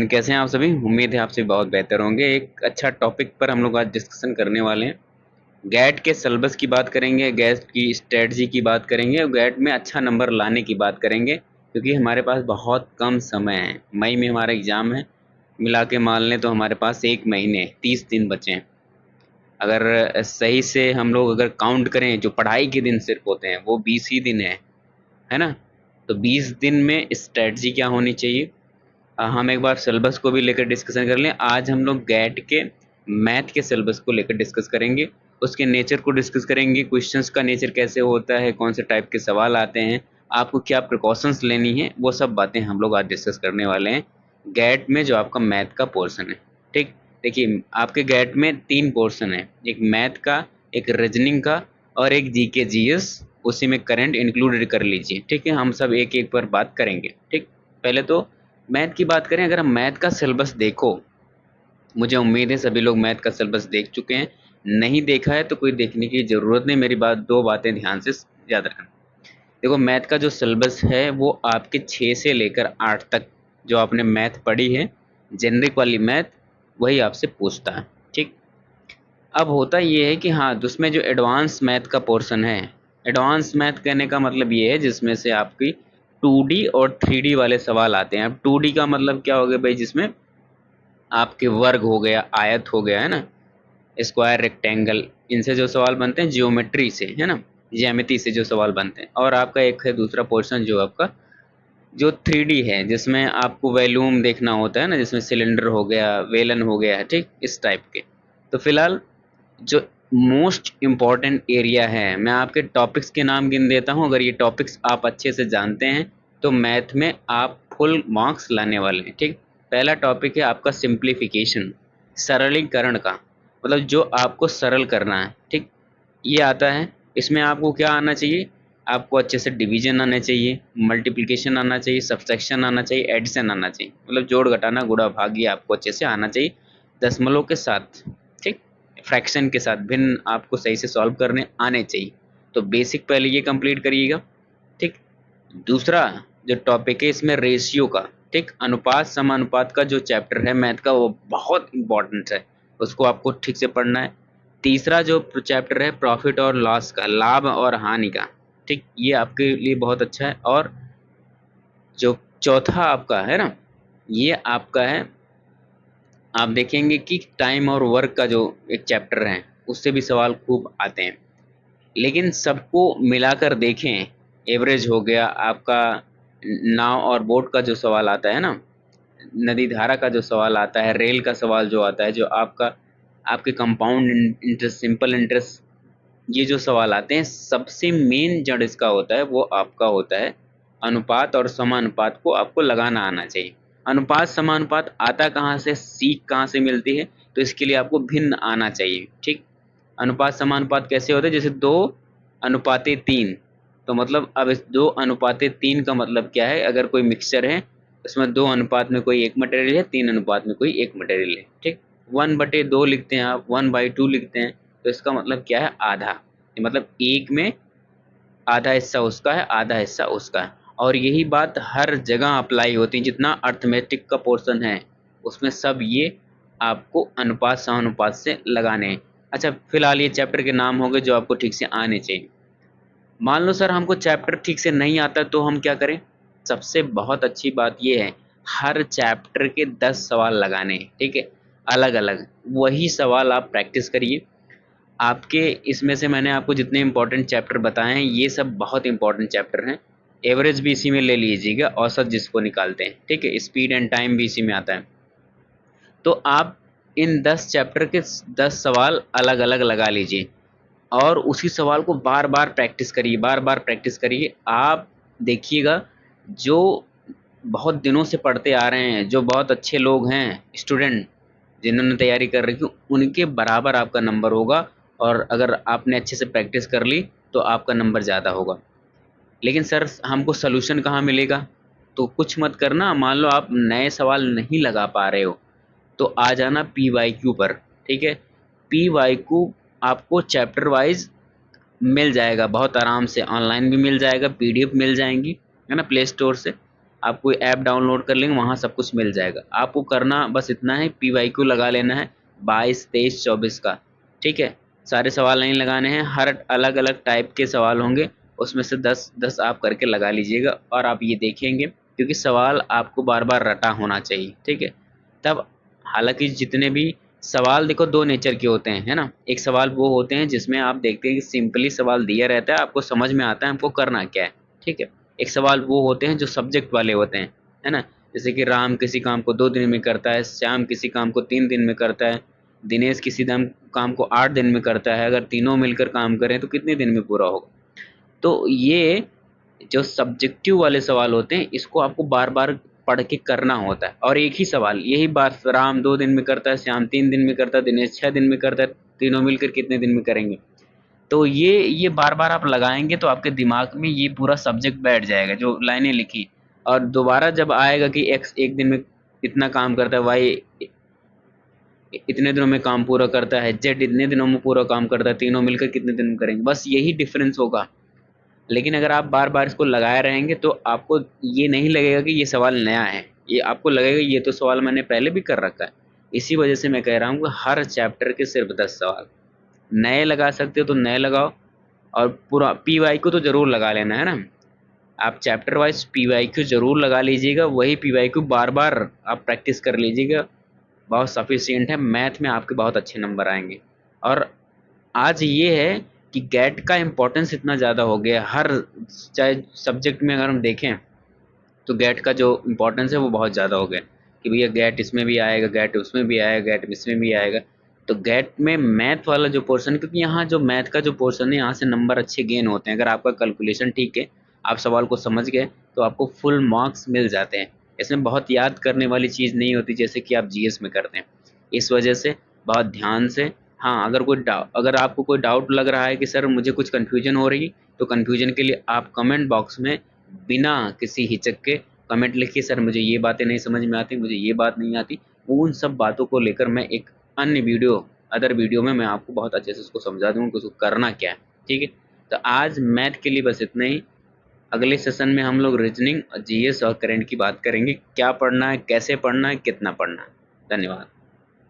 Everyone, कैसे हैं आप सभी। उम्मीद है आप सभी बहुत बेहतर होंगे। एक अच्छा टॉपिक पर हम लोग आज डिस्कशन करने वाले हैं। गैट के सिलेबस की बात करेंगे, गैट की स्ट्रेटजी की बात करेंगे और गैट में अच्छा नंबर लाने की बात करेंगे, क्योंकि हमारे पास बहुत कम समय है। मई में हमारा एग्ज़ाम है, मिला के मान लें तो हमारे पास 1 महीने 30 दिन बचे हैं। अगर सही से हम लोग अगर काउंट करें, जो पढ़ाई के दिन सिर्फ होते हैं वो 20 ही दिन है ना। तो 20 दिन में स्ट्रेटजी क्या होनी चाहिए, हम एक बार सिलेबस को भी लेकर डिस्कशन कर लें। आज हम लोग गैट के मैथ के सिलेबस को लेकर डिस्कस करेंगे, उसके नेचर को डिस्कस करेंगे, क्वेश्चंस का नेचर कैसे होता है, कौन से टाइप के सवाल आते हैं, आपको क्या प्रिकॉशंस लेनी है, वो सब बातें हम लोग आज डिस्कस करने वाले हैं गैट में, जो आपका मैथ का पोर्शन है। ठीक, देखिए आपके गैट में 3 पोर्शन है, एक मैथ का, एक रीजनिंग का और एक जीके जीएस, उसी में करंट इंक्लूडेड कर लीजिए। ठीक है, हम सब एक एक पर बात करेंगे। ठीक, पहले तो मैथ की बात करें। अगर हम मैथ का सिलेबस देखो, मुझे उम्मीद है सभी लोग मैथ का सिलेबस देख चुके हैं। नहीं देखा है तो कोई देखने की ज़रूरत नहीं। मेरी बात, 2 बातें ध्यान से याद रखना। देखो, मैथ का जो सिलेबस है वो आपके 6 से लेकर 8 तक जो आपने मैथ पढ़ी है, जेनरिक वाली मैथ, वही आपसे पूछता है। ठीक, अब होता ये है कि हाँ, उसमें जो एडवांस मैथ का पोर्शन है, एडवांस मैथ कहने का मतलब ये है जिसमें से आपकी 2D और 3D वाले सवाल आते हैं। अब 2D का मतलब क्या हो गया भाई, जिसमें आपके वर्ग हो गया, आयत हो गया, है ना, स्क्वायर, रेक्टेंगल, इनसे जो सवाल बनते हैं जियोमेट्री से, है ना, ज्यामिति से जो सवाल बनते हैं। और आपका एक है दूसरा पोर्शन जो आपका जो 3D है, जिसमें आपको वॉल्यूम देखना होता है ना, जिसमें सिलेंडर हो गया, वेलन हो गया है, ठीक, इस टाइप के। तो फिलहाल जो मोस्ट इम्पॉर्टेंट एरिया है, मैं आपके टॉपिक्स के नाम गिन देता हूँ। अगर ये टॉपिक्स आप अच्छे से जानते हैं तो मैथ में आप फुल मार्क्स लाने वाले हैं। ठीक, पहला टॉपिक है आपका सिंप्लीफिकेशन, सरलीकरण का मतलब जो आपको सरल करना है। ठीक, ये आता है। इसमें आपको क्या आना चाहिए, आपको अच्छे से डिवीजन आना चाहिए, मल्टीप्लिकेशन आना चाहिए, सब्सट्रैक्शन आना चाहिए, एडिशन आना चाहिए, मतलब जोड़ घटाना गुणा भाग, ये आपको अच्छे से आना चाहिए, दशमलव के साथ। ठीक, फ्रैक्शन के साथ भिन्न आपको सही से सॉल्व करने आने चाहिए। तो बेसिक पहले ये कंप्लीट करिएगा। ठीक, दूसरा जो टॉपिक है इसमें रेशियो का, ठीक, अनुपात समानुपात का जो चैप्टर है मैथ का, वो बहुत इंपॉर्टेंट है, उसको आपको ठीक से पढ़ना है। तीसरा जो चैप्टर है प्रॉफिट और लॉस का, लाभ और हानि का, ठीक, ये आपके लिए बहुत अच्छा है। और जो चौथा आपका है ना, ये आपका है, आप देखेंगे कि टाइम और वर्क का जो एक चैप्टर है, उससे भी सवाल खूब आते हैं। लेकिन सबको मिलाकर देखें, एवरेज हो गया आपका, नाव और बोट का जो सवाल आता है ना, नदी धारा का जो सवाल आता है, रेल का सवाल जो आता है, जो आपका आपके कंपाउंड इंटरेस्ट, सिंपल इंटरेस्ट, ये जो सवाल आते हैं, सबसे मेन जड़ इसका होता है वो आपका होता है अनुपात और समानुपात को आपको लगाना आना चाहिए। अनुपात समानुपात आता कहाँ से, सीख कहाँ से मिलती है, तो इसके लिए आपको भिन्न आना चाहिए। ठीक, अनुपात समानुपात कैसे होते हैं, जैसे 2:3, तो मतलब अब इस 2:3 का मतलब क्या है, अगर कोई मिक्सचर है उसमें 2 अनुपात में कोई एक मटेरियल है, 3 अनुपात में कोई एक मटेरियल है। ठीक, 1/2 लिखते हैं आप, 1/2 लिखते हैं, तो इसका मतलब क्या है, आधा, मतलब एक में आधा हिस्सा उसका है, आधा हिस्सा उसका है। और यही बात हर जगह अप्लाई होती है, जितना अर्थमेटिक का पोर्शन है उसमें सब ये आपको अनुपात समानुपात से लगाने हैं। अच्छा, फिलहाल ये चैप्टर के नाम हो गए जो आपको ठीक से आने चाहिए। मान लो सर हमको चैप्टर ठीक से नहीं आता तो हम क्या करें, सबसे बहुत अच्छी बात ये है, हर चैप्टर के 10 सवाल लगाने हैं। ठीक है, अलग अलग, वही सवाल आप प्रैक्टिस करिए। आपके इसमें से मैंने आपको जितने इम्पोर्टेंट चैप्टर बताए हैं, ये सब बहुत इम्पोर्टेंट चैप्टर हैं। एवरेज भी इसी में ले लीजिएगा, औसत जिसको निकालते हैं। ठीक है, स्पीड एंड टाइम भी इसी में आता है। तो आप इन 10 चैप्टर के 10 सवाल अलग अलग लगा लीजिए और उसी सवाल को बार बार प्रैक्टिस करिए, बार बार प्रैक्टिस करिए। आप देखिएगा, जो बहुत दिनों से पढ़ते आ रहे हैं, जो बहुत अच्छे लोग हैं, स्टूडेंट जिन्होंने तैयारी कर रखी, उनके बराबर आपका नंबर होगा। और अगर आपने अच्छे से प्रैक्टिस कर ली तो आपका नंबर ज़्यादा होगा। लेकिन सर हमको सलूशन कहाँ मिलेगा, तो कुछ मत करना। मान लो आप नए सवाल नहीं लगा पा रहे हो तो आ जाना PYQ पर। ठीक है, PYQ आपको चैप्टर वाइज मिल जाएगा बहुत आराम से, ऑनलाइन भी मिल जाएगा, PDF मिल जाएंगी, है ना, प्ले स्टोर से। आप कोई ऐप डाउनलोड कर लेंगे, वहाँ सब कुछ मिल जाएगा। आपको करना बस इतना है, PYQ लगा लेना है 22, 23, 24 का, ठीक है। सारे सवाल नहीं लगाने हैं, हर अलग अलग टाइप के सवाल होंगे, उसमें से 10-10 आप करके लगा लीजिएगा और आप ये देखेंगे, क्योंकि सवाल आपको बार बार रटा होना चाहिए, ठीक है। तब हालांकि जितने भी सवाल देखो दो नेचर के होते हैं, है ना। एक सवाल वो होते हैं जिसमें आप देखते हैं कि सिंपली सवाल दिया रहता है, आपको समझ में आता है हमको करना क्या है, ठीक है। एक सवाल वो होते हैं जो सब्जेक्ट वाले होते हैं, है ना। जैसे कि राम किसी काम को 2 दिन में करता है, श्याम किसी काम को 3 दिन में करता है, दिनेश किसी काम को 8 दिन में करता है। अगर तीनों मिलकर काम करें तो कितने दिन में पूरा होगा। तो ये जो सब्जेक्टिव वाले सवाल होते हैं, इसको आपको बार बार पढ़ के करना होता है। और एक ही सवाल, यही बात, राम 2 दिन में करता है, श्याम 3 दिन में करता है, दिनेश 6 दिन में करता है, तीनों मिलकर कितने दिन में करेंगे। तो ये बार बार आप लगाएंगे तो आपके दिमाग में ये पूरा सब्जेक्ट बैठ जाएगा, जो लाइनें लिखी। और दोबारा जब आएगा कि एक्स 1 दिन में इतना काम करता है, वाई इतने दिनों में काम पूरा करता है, जेड इतने दिनों में पूरा काम करता है, तीनों मिलकर कितने दिन में करेंगे, बस यही डिफरेंस होगा। लेकिन अगर आप बार बार इसको लगाए रहेंगे तो आपको ये नहीं लगेगा कि ये सवाल नया है, ये आपको लगेगा ये तो सवाल मैंने पहले भी कर रखा है। इसी वजह से मैं कह रहा हूँ कि हर चैप्टर के सिर्फ 10 सवाल, नए लगा सकते हो तो नए लगाओ, और पूरा PYQ तो जरूर लगा लेना, है ना। आप चैप्टर वाइज PYQ जरूर लगा लीजिएगा, वही PYQ बार बार आप प्रैक्टिस कर लीजिएगा, बहुत सफिशियंट है। मैथ में आपके बहुत अच्छे नंबर आएंगे। और आज ये है कि गेट का इम्पोर्टेंस इतना ज़्यादा हो गया, हर चाहे सब्जेक्ट में अगर हम देखें तो गेट का जो इम्पोर्टेंस है वो बहुत ज़्यादा हो गया, कि भैया गेट इसमें भी आएगा, गेट उसमें भी आएगा, गेट इसमें भी आएगा। तो गेट में मैथ वाला जो पोर्शन, क्योंकि यहाँ जो मैथ का जो पोर्शन है, यहाँ से नंबर अच्छे गेन होते हैं। अगर आपका कैलकुलेशन ठीक है, आप सवाल को समझ गए, तो आपको फुल मार्क्स मिल जाते हैं। इसमें बहुत याद करने वाली चीज़ नहीं होती जैसे कि आप GS में करते हैं। इस वजह से बहुत ध्यान से, हाँ, अगर आपको कोई डाउट लग रहा है कि सर मुझे कुछ कन्फ्यूजन हो रही है, तो कन्फ्यूजन के लिए आप कमेंट बॉक्स में बिना किसी हिचक के कमेंट लिखिए, सर मुझे ये बातें नहीं समझ में आती, मुझे ये बात नहीं आती। उन सब बातों को लेकर मैं एक अन्य अदर वीडियो में मैं आपको बहुत अच्छे से उसको समझा दूँगा कि उसको करना क्या है, ठीक है। तो आज मैथ के लिए बस इतना ही। अगले सेशन में हम लोग रीजनिंग, GS और करंट की बात करेंगे, क्या पढ़ना है, कैसे पढ़ना है, कितना पढ़ना है। धन्यवाद।